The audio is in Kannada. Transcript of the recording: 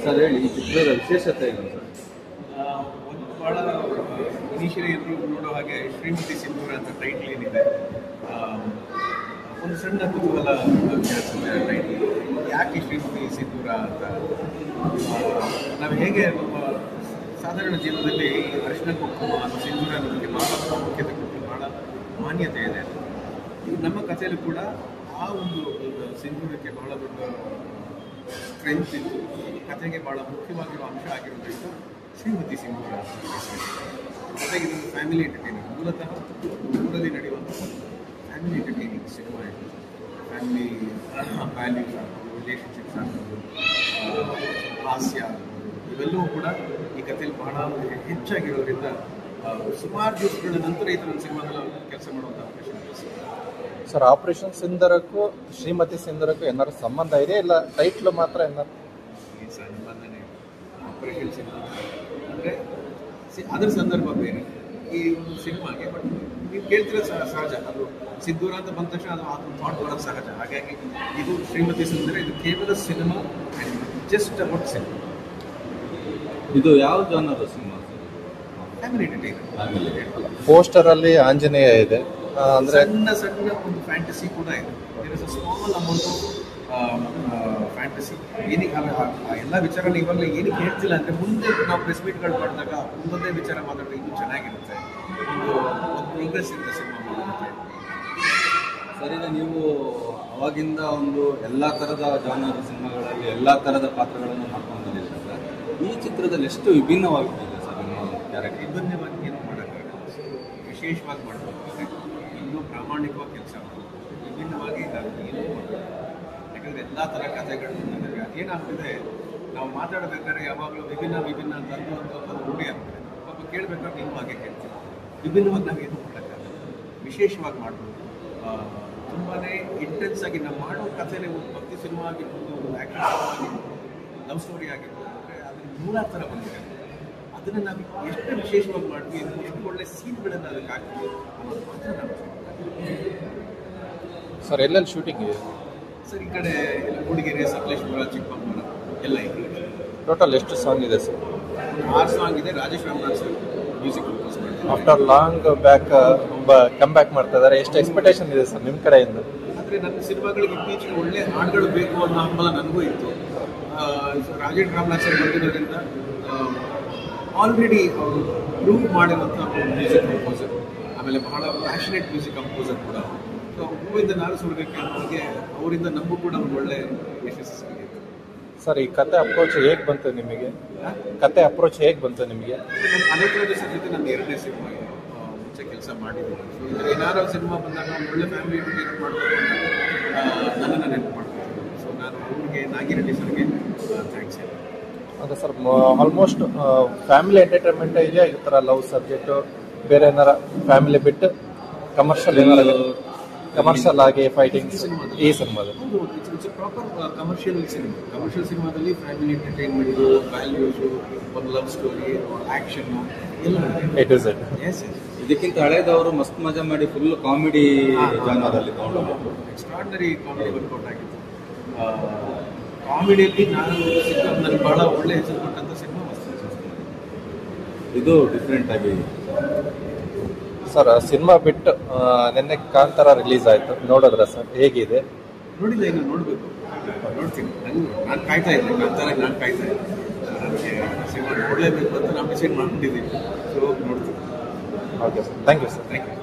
ಸರ್ ಹೇಳಿ, ಈ ಚಿತ್ರದ ವಿಶೇಷತೆ ಏನು ಸರ್? ಒಂದು ಭಾಳ ಇನಿಷಿಯಲಿ ಎಲ್ಲರೂ ನೋಡೋ ಹಾಗೆ ಶ್ರೀಮತಿ ಸಿಂಧೂರ ಅಂತ ಟೈಟ್ಲ್ ಏನಿದೆ, ಒಂದು ಸಣ್ಣ ಕುತೂಹಲ ಟೈಟ್ಲ್, ಯಾಕೆ ಶ್ರೀಮತಿ ಸಿಂಧೂರ ಅಂತ. ನಾವು ಹೇಗೆ ನಮ್ಮ ಸಾಧಾರಣ ಜೀವನದಲ್ಲಿ ಅರಿಶಿನ ಕುಂಕುಮ ಅಥವಾ ಸಿಂಧೂರ ಅನ್ನೋದಕ್ಕೆ ಭಾಳ ಪ್ರಾಮುಖ್ಯತೆ ಕೊಟ್ಟು ಭಾಳ ಮಾನ್ಯತೆ ಇದೆ. ನಮ್ಮ ಕಥೆಯಲ್ಲೂ ಕೂಡ ಆ ಒಂದು ಸಿಂಧೂರಕ್ಕೆ ಬಹಳ ದೊಡ್ಡ ಸ್ಟ್ರೆಂತ್ ಇತ್ತು. ಕಥೆಗೆ ಭಾಳ ಮುಖ್ಯವಾಗಿರುವ ಅಂಶ ಆಗಿರೋದ್ರಿಂದ ಶ್ರೀಮತಿ ಸಿಂಧೂರ ಅಂತ. ಜೊತೆಗೆ ಇದೊಂದು ಫ್ಯಾಮಿಲಿ ಎಂಟರ್ಟೈನಿಂಗ್, ಮೂಲತಃ ಊರಲ್ಲಿ ನಡೆಯುವಂಥ ಫ್ಯಾಮಿಲಿ ಎಂಟರ್ಟೈನಿಂಗ್ ಸಿನಿಮಾ ಇದು. ಫ್ಯಾಮಿಲಿ ವ್ಯಾಲ್ಯೂಸ್ ಆಗ್ಬೋದು, ರಿಲೇಷನ್ಶಿಪ್ಸ್ ಆಗ್ಬೋದು, ಹಾಸ್ಯ ಆಗ್ಬೋದು, ಇವೆಲ್ಲವೂ ಕೂಡ ಈ ಕಥೆಯಲ್ಲಿ ಭಾಳ ಹೆಚ್ಚಾಗಿರೋದ್ರಿಂದ ಸುಮಾರು ದಿವಸಗಳ ನಂತರ ಈ ಥರ ಸಿನಿಮಾದಲ್ಲಿ ಕೆಲಸ ಮಾಡುವಂಥ ಅವಕಾಶ ಇದೆ. ಸರ್, ಆಪರೇಷನ್ ಸಿಂಧೂರಕ್ಕೂ ಶ್ರೀಮತಿ ಸಿಂಧೂರಕ್ಕೂ ಏನಾದ್ರು ಸಂಬಂಧ ಇದೆ, ಇಲ್ಲ ಟೈಟ್ಲು ಮಾತ್ರ ಏನಾದ್ರು? ಈ ಸಂಬಂಧನೇ ಆಪರೇಷನ್ ಸಿನಿಮಾ ಅಂದರೆ ಅದರ ಸಂದರ್ಭ ಬೇರೆ ಈ ಒಂದು ಸಿನಿಮಾಗೆ. ಬಟ್ ನೀವು ಕೇಳ್ತಿರೋ ಸಹಜ, ಅದು ಸಿಂಧೂರ ಅಂತ ಬಂದ ತಕ್ಷಣ ಅದು ಥಾಟ್ ಬರೋದು ಸಹಜ. ಹಾಗಾಗಿ ಇದು ಶ್ರೀಮತಿ ಸಿಂಧೂರ, ಇದು ಕೇವಲ cinema and just about cinema. ಇದು ಯಾವ genre cinema? Family entertainer. Poster ಅಲ್ಲಿ ಆಂಜನೇಯ ಇದೆ, ಅಂದ್ರೆ ಸಣ್ಣ ಒಂದು ಫ್ಯಾಂಟಸಿ ಕೂಡ ಇದೆ. There is a small amount of fantasy. ಏನಕ್ಕೆ ಎಲ್ಲ ವಿಚಾರನ ಇವಾಗಲೇ ಏನಕ್ಕೆ ಹೇಳ್ತಿಲ್ಲ ಅಂದರೆ, ಮುಂದೆ ನಾವು ಪ್ರೆಸ್ ಮೀಟ್ಗಳು ಮಾಡಿದಾಗ ಒಂದೊಂದೇ ವಿಚಾರ ಮಾತಾಡಿದ್ರೆ ಇನ್ನೂ ಚೆನ್ನಾಗಿರುತ್ತೆ, ಒಂದು ಪ್ರೋಗ್ರೆಸ್ ಇರುತ್ತೆ ಸಿನಿಮಾ ಮಾಡೋದಕ್ಕೆ. ಸರ್, ಈಗ ನೀವು ಅವಾಗಿಂದ ಒಂದು ಎಲ್ಲ ಥರದ ಜಾನರ್ ಸಿನಿಮಾಗಳಲ್ಲಿ ಎಲ್ಲ ಥರದ ಪಾತ್ರಗಳನ್ನು ಮಾಡ್ಕೊಂಡು ಬಂದಿದ್ದೀರ ಸರ್. ಈ ಚಿತ್ರದಲ್ಲಿ ಎಷ್ಟು ವಿಭಿನ್ನವಾಗಿದೆ ಸರ್ ನಿಮ್ಮ ಕ್ಯಾರೆಕ್ಟರ್? ವಿಭಿನ್ನವಾಗಿ ಏನೂ ಮಾಡೋಕ್ಕಾಗಲ್ಲ, ವಿಶೇಷವಾಗಿ ಮಾಡಬೇಕು, ಇನ್ನೂ ಪ್ರಾಮಾಣಿಕವಾಗಿ ಕೆಲಸ ಮಾಡಬೇಕು. ವಿಭಿನ್ನವಾಗಿ ನಾವು ಏನೂ ಮಾಡಬೇಕು, ಯಾಕಂದರೆ ಎಲ್ಲ ಥರ ಕಥೆಗಳು ಬಂದಿದ್ದಾವೆ. ಅದೇನಾಗ್ತಿದೆ, ನಾವು ಮಾತಾಡಬೇಕಾದ್ರೆ ಯಾವಾಗಲೂ ವಿಭಿನ್ನ ಅಂತ ಒಂದು ರೂಢಿ ಆಗ್ತದೆ. ಪಾಪ ಕೇಳಬೇಕಾದ್ರೆ ಇನ್ನೂ ಹಾಗೆ ಕೇಳ್ತೀವಿ. ವಿಭಿನ್ನವಾಗಿ ನಾವು ಏನೂ ಮಾಡೋಕ್ಕಾಗಲ್ಲ, ವಿಶೇಷವಾಗಿ ಮಾಡ್ಬೋದು. ತುಂಬಾ ಇಂಟೆನ್ಸ್ ಆಗಿ ನಾವು ಮಾಡೋ ಕಥೆನೇ ಒಂದು ಭಕ್ತಿ ಸಿನಿಮಾ ಆಗಿರ್ಬೋದು, ಒಂದು ಆ್ಯಕ್ಷನ್ ಆಗಿರ್ಬೋದು, ಲವ್ ಸ್ಟೋರಿ ಆಗಿರ್ಬೋದು, ಅಂದರೆ ಅದನ್ನು ನೂರಾರು ಥರ ಬಂದಿದೆ. ಅದನ್ನು ನಾವು ಎಷ್ಟು ವಿಶೇಷವಾಗಿ ಮಾಡ್ತೀವಿ, ಎಷ್ಟು ಒಳ್ಳೆ ಸೀನ್ಗಳನ್ನು ಅದಕ್ಕೆ ಹಾಕ್ತೀವಿ ಅನ್ನೋದು ಮಾತ್ರ ನಾವು. ಸರ್, ಎಲ್ಲೆಲ್ಲಿ ಶೂಟಿಂಗ್ ಇದೆ ಸರ್? ಈ ಕಡೆ ಮೂಡಿಗೆರೆ, ಸಕಲೇಶ್ಪುರ, ಚಿಕ್ಕಮಗಳೂರು ಎಲ್ಲ ಇದೆ. ಟೋಟಲ್ ಎಷ್ಟು ಸಾಂಗ್ ಇದೆ ಸರ್? 6 ಸಾಂಗ್ ಇದೆ. Rajesh Ramanath sir music compose ಮಾಡ್ತಾರೆ. After long back come back ಮಾಡ್ತಾ ಇದ್ದಾರೆ. ಎಷ್ಟು ಎಕ್ಸ್ಪೆಕ್ಟೇಷನ್ ಇದೆ ಸರ್ ನಿಮ್ಮ ಕಡೆಯಿಂದ? ಆದರೆ ನನ್ನ ಸಿನಿಮಾಗಳಿಗೆ ಇತ್ತೀಚೆಗೆ ಒಳ್ಳೆ ಹಾಡುಗಳು ಬೇಕು ಅನ್ನೋ ಹಂಬಲ ನನಗೂ ಇತ್ತು. ರಾಜೇಶ್ ರಾಮನಾಥ್ ಸರ್ ಬಂದಿರೋದ್ರಿಂದ ಆಲ್ರೆಡಿ ಅವರು ಪ್ರೂವ್ ಮಾಡಿರುವಂಥ ಮ್ಯೂಸಿಕ್ ಕಂಪೋಸರ್, ಆಮೇಲೆ ಬಹಳ ಪ್ಯಾಷನೇಟ್ ಮ್ಯೂಸಿಕ್ ಕಂಪೋಸರ್ ಕೂಡ. ಸೊ ಹೂವಿಂದ ನಾರು ಸುರಗಕ್ಕೆ ಅನ್ನೋರಿಗೆ ಅವರಿಂದ ನಮಗೂ ಕೂಡ ಒಂದು ಒಳ್ಳೆ ಯಶಸ್ಸು ಸಿಗಿದೆ. ಸರ್, ಈ ಕತೆ ಅಪ್ರೋಚ್ ಹೇಗೆ ಬಂತು ನಿಮಗೆ? ಕತೆ ಅಪ್ರೋಚ್ ಹೇಗೆ ಬಂತು ನಿಮಗೆ? ಅನೇಕ ಸರ್ ಜೊತೆ ನನ್ನ 2ನೇ ಸಿನಿಮಾ ಇದೆ, ಮುಂಚೆ ಕೆಲಸ ಮಾಡಿದ್ದೀನಿ. ಸೊ ಇದರ ಏನಾದ್ರು ಸಿನಿಮಾ ಬಂದಾಗ ಒಂದು ಒಳ್ಳೆ ಫ್ಯಾಮಿಲಿ ಎಂಟರ್ಟೈನ್ಮೆಂಟ್ ಮಾಡಬೇಕು ಅಂತ ನನ್ನನ್ನು ನೆನಪು ಮಾಡ್ತೀನಿ. ಸೊ ನಾನು ಅವ್ರಿಗೆ, ನಾಗಿರೆಡ್ಡಿ ಸರ್ಗೆ ಥ್ಯಾಂಕ್ಸ್ ಹೇಳ್ತೀನಿ. ಅದೇ ಸರ್, ಆಲ್ಮೋಸ್ಟ್ ಫ್ಯಾಮಿಲಿ ಎಂಟರ್ಟೈನ್ಮೆಂಟ್ ಇದೆಯಾ? ಈ ಥರ ಲವ್ ಸಬ್ಜೆಕ್ಟು ಬೇರೆ ಏನಾರ ಫ್ಯಾಮಿಲಿ ಬಿಟ್ಟು ಕಮರ್ಷಿಯಲ್ ಏನಾರ, ಕಮರ್ಷಿಯಲ್ ಆಗಿ ಫೈಟಿಂಗ್ ಈ ಸಿನಿಮಾದಲ್ಲಿ? It's proper commercial cinema. Commercial ಸಿನಿಮಾದಲ್ಲಿ ಫ್ಯಾಮಿಲಿ ಎಂಟರ್ಟೈನ್ಮೆಂಟು, ವ್ಯಾಲ್ಯೂಸು, ಒಂದು ಲವ್ ಸ್ಟೋರಿ, ಆ್ಯಕ್ಷನ್ನು ಎಲ್ಲ A to Z. ಎಸ್. ಇದಕ್ಕಿಂತ ಹಳೇದವರು ಮಸ್ತ್ ಮಜಾ ಮಾಡಿ ಫುಲ್ ಕಾಮಿಡಿ ಜಾನರಲ್ಲಿ ತಗೊಂಡು ಎಕ್ಸ್ಟ್ರಾರ್ಡಿನರಿ ಕಾಮಿಡಿ ವರ್ಕೌಟ್ ಆಗಿತ್ತು. ಕಾಮಿಡಿಯಲ್ಲಿ ನನಗೆ ಬಹಳ ಒಳ್ಳೆ ಹೆಸರು ಕೊಟ್ಟಂಥ ಸಿನಿಮಾ ಮಸ್ತ್. ಇದು ಡಿಫ್ರೆಂಟ್ ಆಗಿ. ಸರ್, ಸಿನಿಮಾ ಬಿಟ್ಟು ನಿನ್ನೆ ಕಾಂತಾರ ರಿಲೀಸ್ ಆಯಿತು, ನೋಡಿದ್ರ ಸರ್? ಹೇಗಿದೆ? ನೋಡಿಲ್ಲ, ಇನ್ನು ನೋಡಬೇಕು, ನೋಡ್ತೀನಿ. ನಾನು ಕಾಯ್ತಾ ಇದ್ದೆ, ಕಾಂತಾರಾಗಿ ನಾನು ಕಾಯ್ತಾ ಇದ್ದೆ. ನನಗೆ ಸಿನಿಮಾ ನೋಡಲೇಬೇಕು ಅಂತ ನಾವು ಡಿಸೈಡ್ ಮಾಡ್ಕೊಂಡಿದ್ದೀವಿ. ಸೊ ನೋಡ್ತೀನಿ. Okay sir, thank you sir. Thank you.